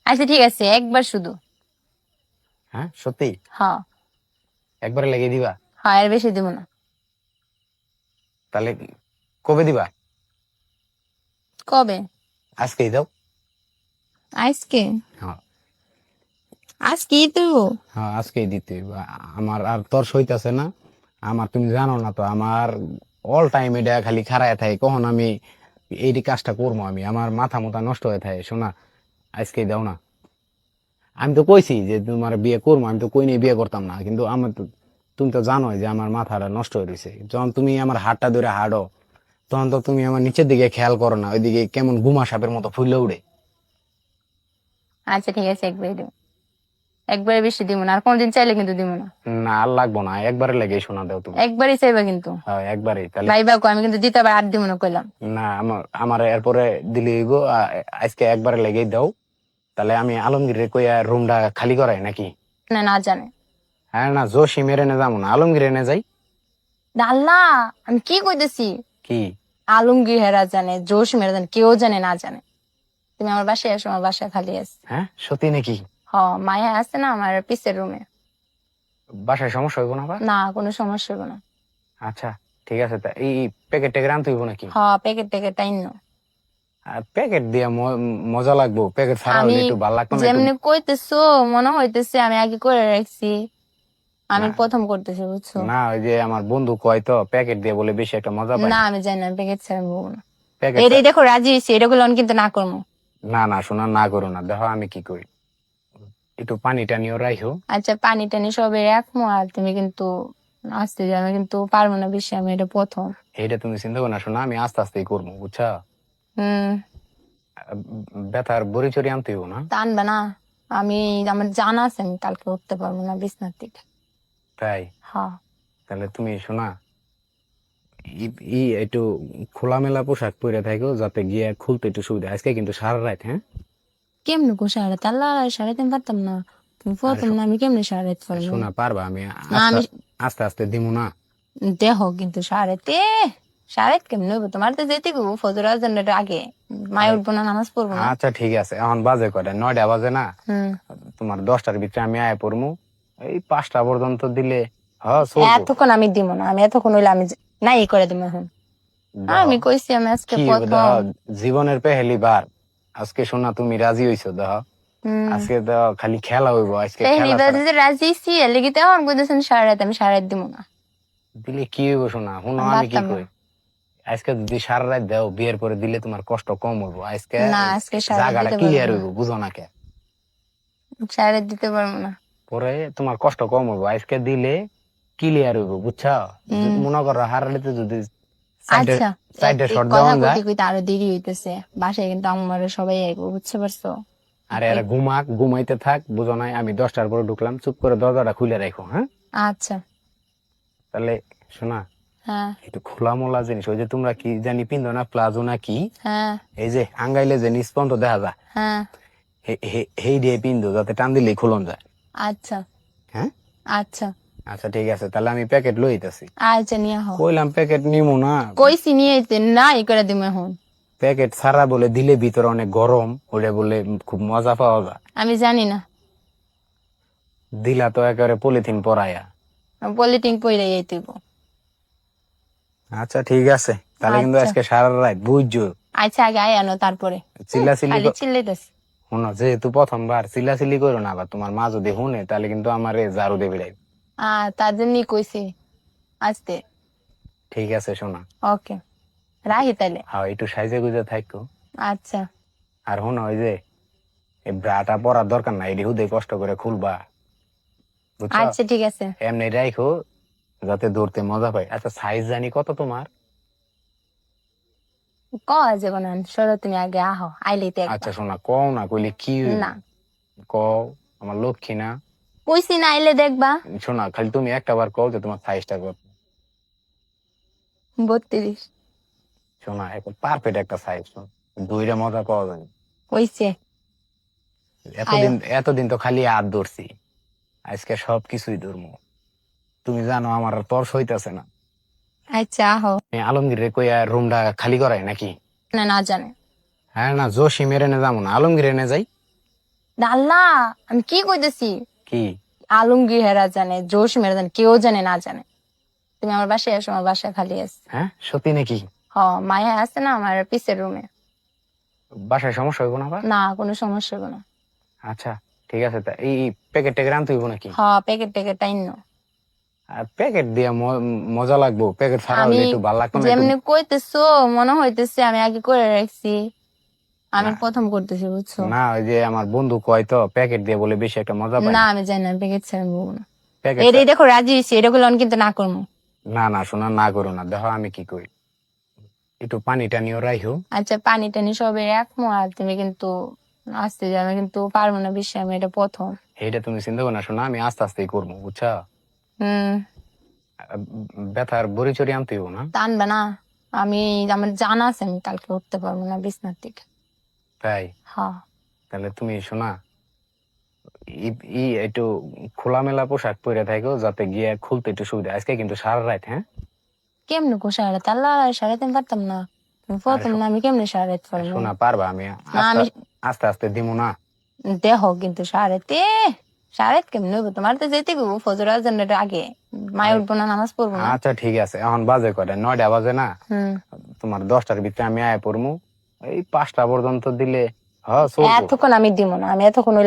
আচ্ছা ঠিক আছে, একবার শুধু। হ্যাঁ সত্যি? হ্যাঁ। একবারে লেগে দিবা? হ্যাঁ, এর বেশি দিব না। তাহলে কবে দিবা? কবে? আজকেই দাও। আজকে? হ্যাঁ। আজকেই দিব? হ্যাঁ আজকেই দিতে হইব। আমার আর তোর সইতাছে না। আমার তুমি জানো না তো, আমার অল টাইম এটা খালি খাড়ায় থাকে, কখন আমি এই কাজটা করবো, আমি আমার মাথা মোথা নষ্ট হয়ে থাকে। শোনা, আজকেই দাও না। আমি তো কইছি যে তোমার বিয়ে করবো, আমি তো কই নিয়ে বিয়ে করতাম না, কিন্তু আমার তো, তুমি তো জানোই যে আমার মাথাটা নষ্ট হয়ে রয়েছে। যখন তুমি আমার হাতটা ধরে হাঁটো, তখন তো তুমি আমার নিচের দিকে খেয়াল করো না, ওইদিকে কেমন গুমা সাপের মতো ফুলে উড়ে। আচ্ছা ঠিক আছে, একবারই দিব। একবারে বেশি দিব না, আর কোনদিন চাইলে কিন্তু দিব না। না আর লাগবো না, একবারে লেগে শোনা দাও তুমি। একবারই চাইবা কিন্তু। হ্যাঁ একবারেই তাহলে। ভাইবা কো, আমি কিন্তু দিতে আবার আর দিব না কইলাম। না আমার আমার এরপরে দিলে হইব। আজকে একবারে লেগেই দাও। তাহলে আমি আলমগীরের কইয়া রুমটা খালি করাই নাকি? না, না জানে। হ্যাঁ না, জসিমের এনে যাবো না, আলমগীর এনে যাই। আল্লাহ, আমি কি কইতেছি? কি? আলমগীর হেরা জানে, জোশ মেরা জানে, কেউ জানে না জানে। তুমি আমার বাসায় আসো, আমার বাসায় খালি আছে। হ্যাঁ সত্যি নাকি? হ, মায়া আছে না আমার পিসের রুমে। বাসায় সমস্যা হইব না আবার? না, কোনো সমস্যা হবে না। আচ্ছা ঠিক আছে। তা এই প্যাকেট ট্যাকেট আনতে হইব নাকি? হ, প্যাকেট ট্যাকেট আইনো। প্যাকেট দিয়ে মজা লাগবো, প্যাকেট ছাড়া আমি হইলে একটু ভালো লাগতো না একটু? যেমনি কইতেছো মনে হইতেছে আমি আগে করে রাখছি। আমি না প্রথম করতেছি, বুঝছো? না, ওই যে আমার বন্ধু কয় তো প্যাকেট দিয়ে বলে বেশি একটা মজা পায় না, না। আমি জানি না, প্যাকেট ছাড়া বলবো না। প্যাকেট এটাই দেখো রাজি হয়েছি, এটা গুলো কিন্তু না করবো। না না শোনা, না করো না, দেখো আমি কি করি। একটু পানি টানিও রাখো। আচ্ছা, পানি টানি সবে রাখবো, আর তুমি কিন্তু আসতে যাবে, আমি কিন্তু পারবো না বেশি, আমি এটা প্রথম। এইটা তুমি চিন্তা করো না, শোনা আমি আস্তে আস্তেই করবো, বুঝছা? হম। ব্যথার বড়ি চড়ি আনতে হইব না? টানবে না। আমি, আমার জানা আছে আমি কালকে উঠতে পারবো না বিছনার থেকে। তাই? হ্যাঁ। তাহলে তুমি শোনা, একটু খোলামেলা পোশাক পরে থাকো, যাতে গিয়ে খুলতে একটু সুবিধা। আজকে কিন্তু সারা রাত, হ্যাঁ? কেমনে গো সারাতে? আল্লাহ, সারাতে আমি পারতাম না। তুমি আর প্রথম না, আমি কেমনে সারাতে পারবো? শোনা পারবা, আমি না আস্তে আমি আস্তে আস্তে দিমু না। দেহ কিন্তু সারাতে, সারাত কেমনে হইব? তোমার তো যেতে গো ফজর আজানের আগে। মায় আরে উঠবো না, নামাজ পড়বো না। আচ্ছা ঠিক আছে, এখন বাজে কয়টা? 9টা বাজে না? হম। তোমার 10টার ভিতরে আমি আয় পড়মু। এই 5টা পর্যন্ত দিলে হ্যাঁ চলবো। এতক্ষণ আমি দিব না, আমি এতক্ষণ হইলে আমি নাই করে দিব এখন। দেখো আমি কইছি আমি আজকে কি প্রথম। দেখো, জীবনের পেহেলি বার। আজকে শোনা তুমি রাজি হইছো, দেখো হম। আজকে দেখো খালি খেলা হইব, আজকে পেহলি খেলা বার ছাড়া যে রাজি ছি, এর লেগে তো এখন কইতেছেন সারাত, আমি সারাত দিব না। দিলে কি হইব? শোনা শুনো, আমি আমি কি পারতাম না। কই, আজকে যদি সারা রাত দাও, বিয়ের পরে দিলে তোমার কষ্ট কম হইব। আজকে না, আজকে সারাত জায়গাটা দিতে পারবো ক্লিয়ার না। হইব, বুঝো না কে? সারাত দিতে পারবো না। পরে তোমার কষ্ট কম হইব, আজকে দিলে ক্লিয়ার হইব, বুঝছো? হম। মনে করো হারালিতে যদি সাইডে আচ্ছা, সাইডে এই শট কথা দেওয়া কইতে যায়। কইতে আরো দেরি হইতেছে। বাসায় কিন্তু আমার সবাই আইবো, বুঝতে পারছো? আরে আরে ঘুমাক, ঘুমাইতে থাক, বুঝো নাই? আমি 10টার পরে ঢুকলাম, চুপ করে দরজাটা খুলে রাখো, হ্যাঁ? আচ্ছা। তাহলে শোনা, হ্যাঁ। একটু খোলা মোলা জিনিস, ওই যে তোমরা কি জানি পিন্ধো না, প্লাজো না কি, হ্যাঁ। এই যে আঙ্গাইলে যে নিস্পন্দ দেখা যায়, হ্যাঁ। হেই দিয়ে পিন্ধো, যাতে টান দিলেই খুলন যায়। আচ্ছা। হ্যাঁ আচ্ছা। আচ্ছা ঠিক আছে, তাহলে আমি প্যাকেট লইতাছি। আচ্ছা, নিয়ে হো। কইলাম প্যাকেট নিমু না। কইছি নিয়ে আইতে, না ই করে দিব এখন। প্যাকেট ছাড়া বলে দিলে ভিতরে অনেক গরম, ওটা বলে খুব মজা পাওয়া যায়। আমি জানি না। দিলা তো একেবারে পলিথিন পরাইয়া। পলিটিং পইরা আইতেইব। আচ্ছা ঠিক আছে, তাহলে কিন্তু আচ্ছা। আজকে সারা রাত বুঝছো। আচ্ছা, আগে আয় আনো তারপরে। চিল্লাচিল্লি খালি চিল্লাইতেছে। শোনো, যেহেতু প্রথমবার, চিল্লাচিল্লি করো না আবার। তোমার মা যদি শুনে তাহলে কিন্তু আমারে ঝাড়ু দেবে। তার জন্যই কইছি আসতে। ঠিক আছে শোনা। ওকে, রাহি তাইলে। হ্যাঁ একটু সাইজে গুজে থাকো। আচ্ছা। আর শোনো, ওই যে এই ব্রাটা পরার দরকার নাই, এটি হুদে কষ্ট করে খুলবা, বুঝছো? আচ্ছা ঠিক আছে। এমনি রাখো, যাতে ধরতে মজা পাই। আচ্ছা সাইজ জানি কত তোমার? যে কোন সরো, তুমি আগে আহো, আইলেই তো একবার। আচ্ছা শোনা, কও না, কইলে কি হইব? না, কও, আমার লক্ষ্মী না। কইছি না, আইলে দেখবা। শোনা, খালি তুমি একটা বার কও যে তোমার সাইজটা কত। 32। শোনা, এখন পারফেক্ট একটা সাইজ। দুইটা মজা পাওয়া যায়। কইছে। আয়ো। এতদিন এতদিন তো খালি হাত ধরছি, আজকে সবকিছুই ধরবো। তুমি জানো আমার আর তর্স হইতেছে না। আচ্ছা আহো। আলমগীরের কইয়া রুমটা খালি করাই নাকি? না, না জানে। হ্যাঁ না, জসিমের এনে যাবো না, আলমগীর এনে যাই। আল্লাহ, আমি কি কইতেছি? কি আলমগীর হেরা জানে, জোশ মেরা জানে, কেউ জানে না জানে। তুমি আমার বাসায় আসো, আমার বাসায় খালি আছে। হ্যাঁ সত্যি নাকি? হ, মায়া আছে না আমার পিসের রুমে। বাসায় সমস্যা হইব না আবার? না, কোনো সমস্যা হবে না। আচ্ছা ঠিক আছে, তা এই প্যাকেট ট্যাকেট আনতে হইব নাকি? হ, প্যাকেট ট্যাকেট আইনো। আর প্যাকেট দিয়ে মজা লাগবো, প্যাকেট ছাড়া আমি হইলে একটু ভালো লাগতো না একটু? যেমনি কইতেছো মনে হইতেছে আমি আগে করে রাখছি। আমি না প্রথম করতেছি, বুঝছো? না, ওই যে আমার বন্ধু কয় তো প্যাকেট দিয়ে বলে বেশি একটা মজা পায় না, না। আমি জানি না, প্যাকেট ছাড়া বলবো না। প্যাকেট এটাই দেখো রাজি হয়েছি, এটা গুলো আমি কিন্তু না করবো। না না, শোনা না করো না, দেখো আমি কি করি, একটু পানি টানিও রাইহো। আচ্ছা, পানি টানি সবে রাখবো, আর তুমি কিন্তু আসতে যাবে, আমি কিন্তু পারবো না, বিশ্বে আমি এটা প্রথম। এইটা তুমি চিন্তা করো না, শোনা আমি আস্তে আস্তেই করবো, বুঝছা? হম। ব্যথার বড়ি চড়ি আনতে হইব না? টানবে না। আমি, আমার জানা আছে আমি কালকে উঠতে পারবো না বিছনার থেকে। তাই? হ্যাঁ। তাহলে তুমি শোনা, একটু খোলামেলা পোশাক পরে থাকো, যাতে গিয়ে খুলতে একটু সুবিধা। আজকে কিন্তু সারা রাত, হ্যাঁ? কেমনে কো সারা রাত? আল্লাহ, সারা রাত আমি পারতাম না। তুমি আরে প্রথম না, আমি কেমনে সারা রাত পারবো? শোনা পারবা, আমি না, আস্তে আমি আস্তে আস্তে দিমু না। দেহ কিন্তু সারা রাতে, সারা রাত কেমনে হইব? তোমার তো যেতে গো ফজর আজানের আগে। মায় উঠবো না, নামাজ পড়বো না। আচ্ছা ঠিক আছে, এখন বাজে কয়টা? 9টা বাজে না? হুম। তোমার 10টার ভিতরে আমি আয় পড়মু, এই 5টা পর্যন্ত দিলে হ্যাঁ চলবো। এতক্ষণ আমি দিব না, আমি এতক্ষণ ওই